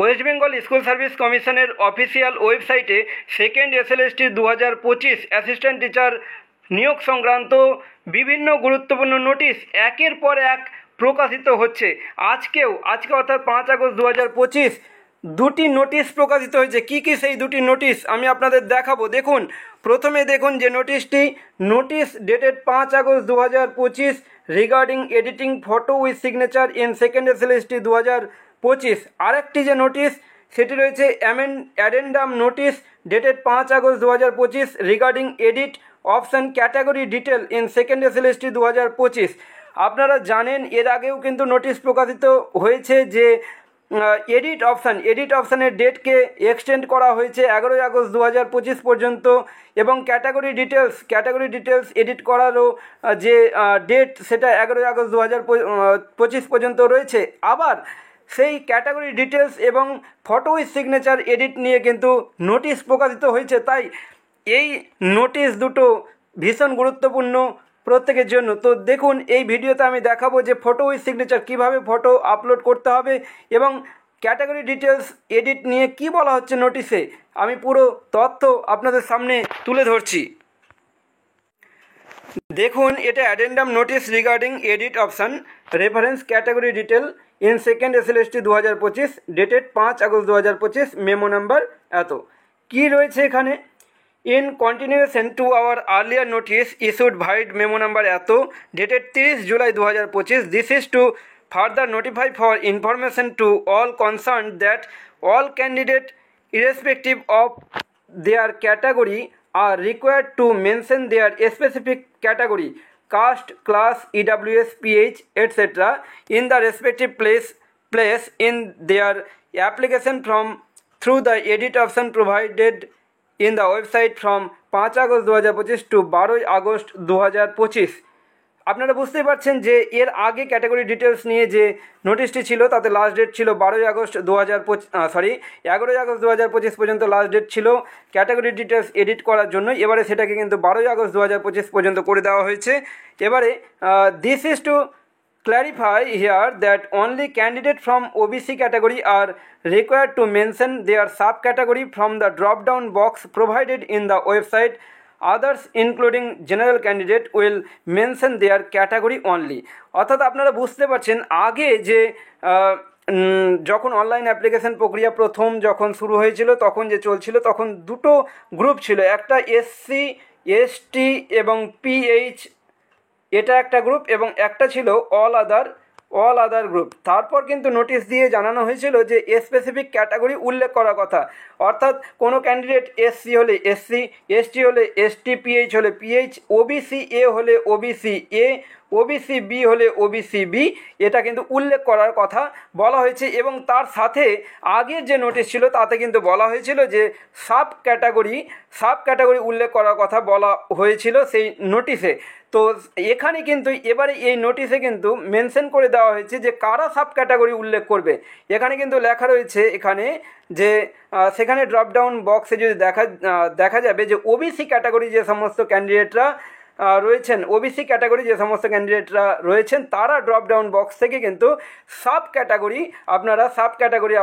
West Bengal school service কমিশনের official ওয়েবসাইটে second SLST 2025 assistant teacher নিয়োগ সংক্রান্ত বিভিন্ন গুরুত্বপূর্ণ নোটিশ একের পর এক প্রকাশিত হচ্ছে। আজকে অর্থাৎ 5 আগস্ট 2025 দুটি নোটিশ প্রকাশিত হয়েছে। কি সেই দুটি নোটিশ আমি আপনাদের দেখাবো। দেখুন, প্রথমে দেখুন যে notice dated 5 August 2025 regarding editing photo with signature in second SLST 2025। আরেকটি যে নোটিশ সেটি রয়েছে addendum notice dated 5 August 2025 regarding edit option category detail in second SLST 2025। আপনারা জানেন এর আগেও কিন্তু নোটিশ প্রকাশিত হয়েছে যে এডিট অপশানের ডেটকে এক্সটেন্ড করা হয়েছে 11 আগস্ট 2025 পর্যন্ত, এবং ক্যাটাগরি ডিটেলস এডিট করারও যে ডেট সেটা 11 আগস্ট 2025 পর্যন্ত রয়েছে। আবার সেই ক্যাটাগরি ডিটেলস এবং ফটো উইথ সিগনেচার এডিট নিয়ে কিন্তু নোটিশ প্রকাশিত হয়েছে। তাই এই নোটিশ দুটো ভীষণ গুরুত্বপূর্ণ প্রত্যেকের জন্য। তো দেখুন, এই ভিডিওতে আমি দেখাবো যে ফটো উইথ সিগনেচার কীভাবে ফটো আপলোড করতে হবে এবং ক্যাটাগরি ডিটেলস এডিট নিয়ে কি বলা হচ্ছে নোটিশে, আমি পুরো তথ্য আপনাদের সামনে তুলে ধরছি। দেখুন, এটা addendum notice regarding edit option reference category detail in second SLST 2025 dated 5 August 2025 memo number এত। কি রয়েছে এখানে? In continuation to our earlier notice issued vide memo number এতো dated 30 July 2025, this is to further notify for information to all concerned that all candidates irrespective of their category are required to mention their specific category, caste, class, EWS, PH, etc. in the respective place in their application through the edit option provided in the website from 5 August 2025 to 12 August 2025। আপনারা বুঝতেই পারছেন যে এর আগে category details নিয়ে যে নোটিশটি ছিল তাতে লাস্ট ডেট ছিল 11 আগস্ট 2025 পর্যন্ত লাস্ট ডেট ছিল ক্যাটাগরি ডিটেলস এডিট করার জন্য। এবারে সেটাকে কিন্তু 12 আগস্ট 2025 পর্যন্ত করে দেওয়া হয়েছে। এবারে this is to clarify here that only candidates from OBC category are required to mention their subcategory from the drop-down box provided in the website. Others including general candidate will mention their category only. অর্থাৎ আপনারা বুঝতে পারছেন আগে যে যখন online application প্রক্রিয়া প্রথম যখন শুরু হয়েছিল তখন যে চলছিল তখন দুটো গ্রুপ ছিল, একটা SC ST এবং PH এটা একটা গ্রুপ এবং একটা ছিল অল আদার গ্রুপ। তারপর কিন্তু নোটিশ দিয়ে জানানো হয়েছিল যে স্পেসিফিক ক্যাটাগরি উল্লেখ করার কথা, অর্থাৎ কোনো ক্যান্ডিডেট SC হলে SC, ST হলে ST, PH হলে PH, OBC A হলে OBC A, OBC B হলে OBC B, এটা কিন্তু উল্লেখ করার কথা বলা হয়েছে। এবং তার সাথে আগের যে নোটিশ ছিল তাতে কিন্তু বলা হয়েছিল যে সাব ক্যাটাগরি উল্লেখ করার কথা বলা হয়েছিল সেই নোটিশে। তো এখানে কিন্তু এবারে এই নোটিশে কিন্তু মেনশন করে দেওয়া হয়েছে যে কারা সাব ক্যাটাগরি উল্লেখ করবে। এখানে কিন্তু লেখা রয়েছে এখানে যে সেখানে ড্রপডাউন বক্সে যদি দেখা যাবে যে ওবিসি ক্যাটাগরি যে সমস্ত ক্যান্ডিডেটরা রয়েছেন তারা ড্রপডাউন বক্স থেকে কিন্তু সাব ক্যাটাগরি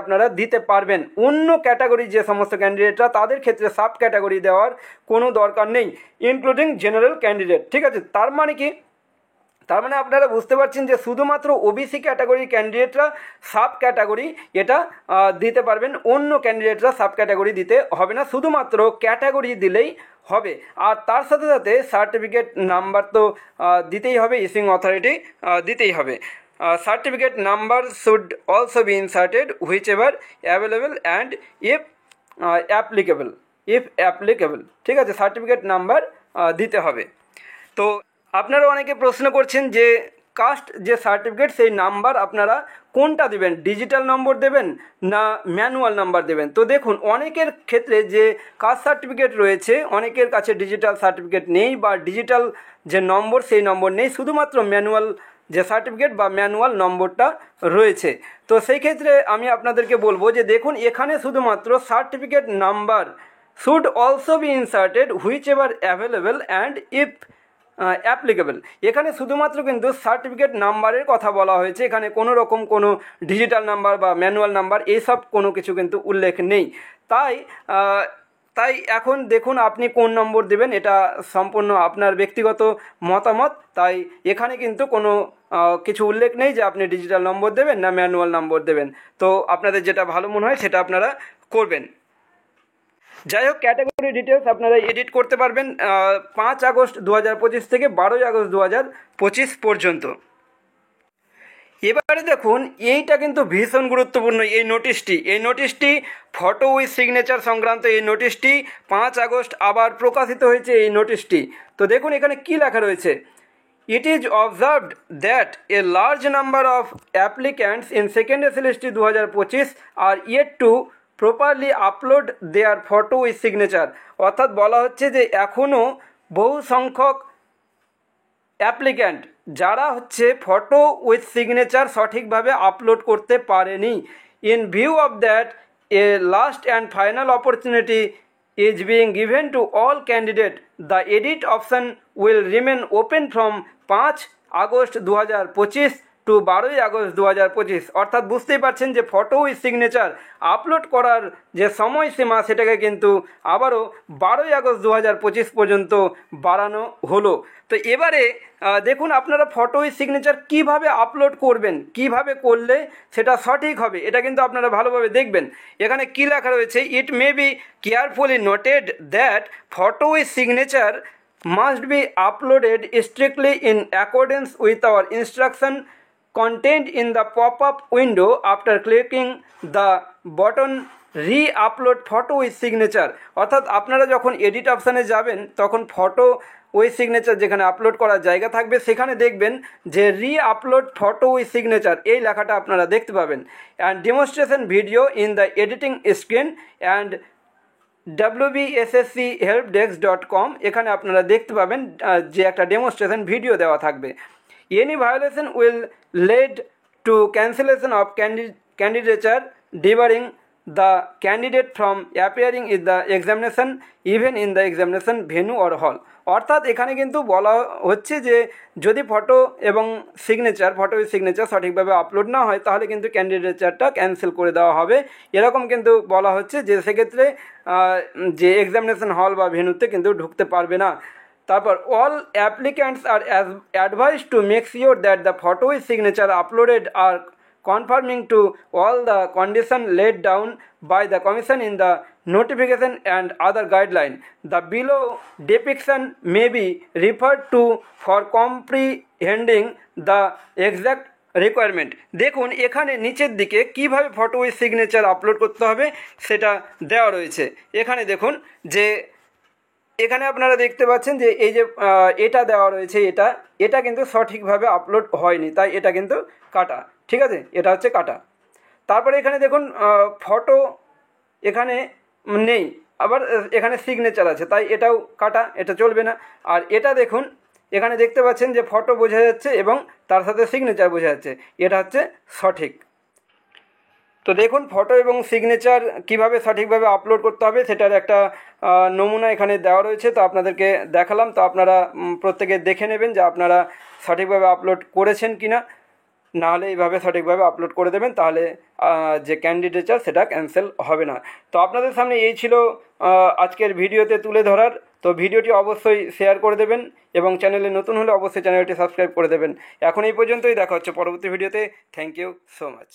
আপনারা দিতে পারবেন। অন্য ক্যাটাগরি যে সমস্ত ক্যান্ডিডেটরা তাদের ক্ষেত্রে সাব ক্যাটাগরি দেওয়ার কোনো দরকার নেই, ইনক্লুডিং জেনারেল ক্যান্ডিডেট। ঠিক আছে, তার মানে কি? তার মানে আপনারা বুঝতে পারছেন যে শুধুমাত্র ওবিসি ক্যাটাগরির ক্যান্ডিডেটরা সাব ক্যাটাগরি এটা দিতে পারবেন, অন্য ক্যান্ডিডেটরা সাব ক্যাটাগরি দিতে হবে না, শুধুমাত্র ক্যাটাগরি দিলেই হবে। আর তার সাথে সাথে সার্টিফিকেট নাম্বার তো দিতেই হবে, ইস্যুইং অথরিটি দিতেই হবে। Certificate number should also be inserted which ever available and if applicable. ঠিক আছে, সার্টিফিকেট নাম্বার দিতে হবে। তো আপনারা অনেকে প্রশ্ন করছেন যে কাস্ট যে সার্টিফিকেট সেই নাম্বার আপনারা কোনটা দেবেন, ডিজিটাল নম্বর দেবেন না ম্যানুয়াল নাম্বার দেবেন? তো দেখুন, অনেকের ক্ষেত্রে যে কাস্ট সার্টিফিকেট রয়েছে অনেকের কাছে ডিজিটাল সার্টিফিকেট নেই বা ডিজিটাল যে নম্বর সেই নম্বর নেই, শুধুমাত্র ম্যানুয়াল যে সার্টিফিকেট বা ম্যানুয়াল নম্বরটা রয়েছে। তো সেই ক্ষেত্রে আমি আপনাদেরকে বলবো যে দেখুন, এখানে শুধুমাত্র certificate number should also be inserted which ever available and if applicable. এখানে শুধুমাত্র কিন্তু সার্টিফিকেট নাম্বারের কথা বলা হয়েছে, এখানে কোনো রকম কোনো ডিজিটাল নাম্বার বা ম্যানুয়াল নাম্বার এইসব কোনো কিছু কিন্তু উল্লেখ নেই। তাই এখন দেখুন আপনি কোন নম্বর দেবেন, এটা সম্পূর্ণ আপনার ব্যক্তিগত মতামত। তাই এখানে কিন্তু কোনো কিছু উল্লেখ নেই যে আপনি ডিজিটাল নম্বর দেবেন না ম্যানুয়াল নম্বর দেবেন। তো আপনাদের যেটা ভালো মনে হয় সেটা আপনারা করবেন। যাই হোক, ক্যাটাগরি ডিটেলস আপনারা এডিট করতে পারবেন 5 আগস্ট 2025 থেকে 12 আগস্ট 2025 পর্যন্ত। এবারে দেখুন, এইটা কিন্তু ভীষণ গুরুত্বপূর্ণ এই নোটিশটি ফটো উইথ সিগনেচার সংক্রান্ত এই নোটিশটি 5 আগস্ট আবার প্রকাশিত হয়েছে এই নোটিশটি। তো দেখুন এখানে কি লেখা রয়েছে, it is observed that a large number of applicants in second SLST 2025 are yet to properly upload their photo with signature. অর্থাৎ বলা হচ্ছে যে এখনও বহু সংখ্যক অ্যাপ্লিক্যান্ট যারা হচ্ছে ফটো উইথ সিগনেচার সঠিকভাবে আপলোড করতে পারেনি। In view of that a last and final opportunity is being given to all candidates. The edit option will remain open from 5 August 2025 to 12 August 2025। অর্থাৎ বুঝতেই পারছেন যে ফটো উইথ সিগনেচার আপলোড করার যে সময়সীমা সেটাকে কিন্তু আবারও 12 আগস্ট 2025 পর্যন্ত বাড়ানো হলো। তো এবারে দেখুন আপনারা ফটো উইথ সিগনেচার কীভাবে আপলোড করবেন, কিভাবে করলে সেটা সঠিক হবে, এটা কিন্তু আপনারা ভালোভাবে দেখবেন। এখানে কী লেখা রয়েছে, it may be carefully noted that photo with signature must be uploaded strictly in accordance with our instruction contained in the pop-up window after clicking the button re-upload photo with signature। অর্থাৎ আপনারা যখন edit অপশানে যাবেন তখন photo with signature যেখানে upload করার জায়গা থাকবে সেখানে দেখবেন যে রি-আপলোড ফটো উইথ সিগনেচার এই লেখাটা আপনারা দেখতে পাবেন। And demonstration video in the editing screen and wbsschelpdesk.com এখানে আপনারা দেখতে পাবেন যে একটা ডেমনস্ট্রেশন ভিডিও দেওয়া থাকবে। Any violation will lead to cancellation of candidature debarring the candidate from appearing in the examination even in the examination venue or hall। অর্থাৎ এখানে কিন্তু বলা হচ্ছে যে যদি ফটো উইথ সিগনেচার সঠিকভাবে আপলোড না হয় তাহলে কিন্তু ক্যান্ডিডেচারটা ক্যান্সেল করে দেওয়া হবে, এরকম কিন্তু বলা হচ্ছে যে সেক্ষেত্রে যে এক্সামিনেশন হল বা ভেন্যুতে কিন্তু ঢুকতে পারবে না। তারপর all applicants are advised to make sure that the photo with signature uploaded are conforming to all the condition laid down by the commission in the notification and other guideline. The below depiction may be referred to for comprehending the exact requirement. দেখুন এখানে নিচের দিকে কিভাবে photo with signature upload করতে হবে সেটা দেওয়া রয়েছে। এখানে দেখুন যে এখানে আপনারা দেখতে পাচ্ছেন যে এই যে এটা দেওয়া রয়েছে, এটা কিন্তু সঠিকভাবে আপলোড হয়নি, তাই এটা কিন্তু কাটা। ঠিক আছে, এটা হচ্ছে কাটা। তারপরে এখানে দেখুন ফটো এখানে নেই, আবার এখানে সিগনেচার আছে, তাই এটাও কাটা, এটা চলবে না। আর এটা দেখুন এখানে দেখতে পাচ্ছেন যে ফটো বোঝা যাচ্ছে এবং তার সাথে সিগনেচার বোঝা যাচ্ছে, এটা হচ্ছে সঠিক। তো দেখুন ফটো এবং সিগনেচার কিভাবে সঠিকভাবে আপলোড করতে হবে সেটার একটা নমুনা এখানে দেওয়া রয়েছে, তো আপনাদেরকে দেখালাম। তো আপনারা প্রত্যেকে দেখে নেবেন যে আপনারা সঠিকভাবে আপলোড করেছেন কি না, নাহলে এইভাবে সঠিকভাবে আপলোড করে দেবেন, তাহলে যে ক্যান্ডিডেচার সেটা ক্যান্সেল হবে না। তো আপনাদের সামনে এই ছিল আজকের ভিডিওতে তুলে ধরার। তো ভিডিওটি অবশ্যই শেয়ার করে দেবেন এবং চ্যানেলে নতুন হলে অবশ্যই চ্যানেলটি সাবস্ক্রাইব করে দেবেন। এখন এই পর্যন্তই, দেখা হচ্ছে পরবর্তী ভিডিওতে। Thank you so much.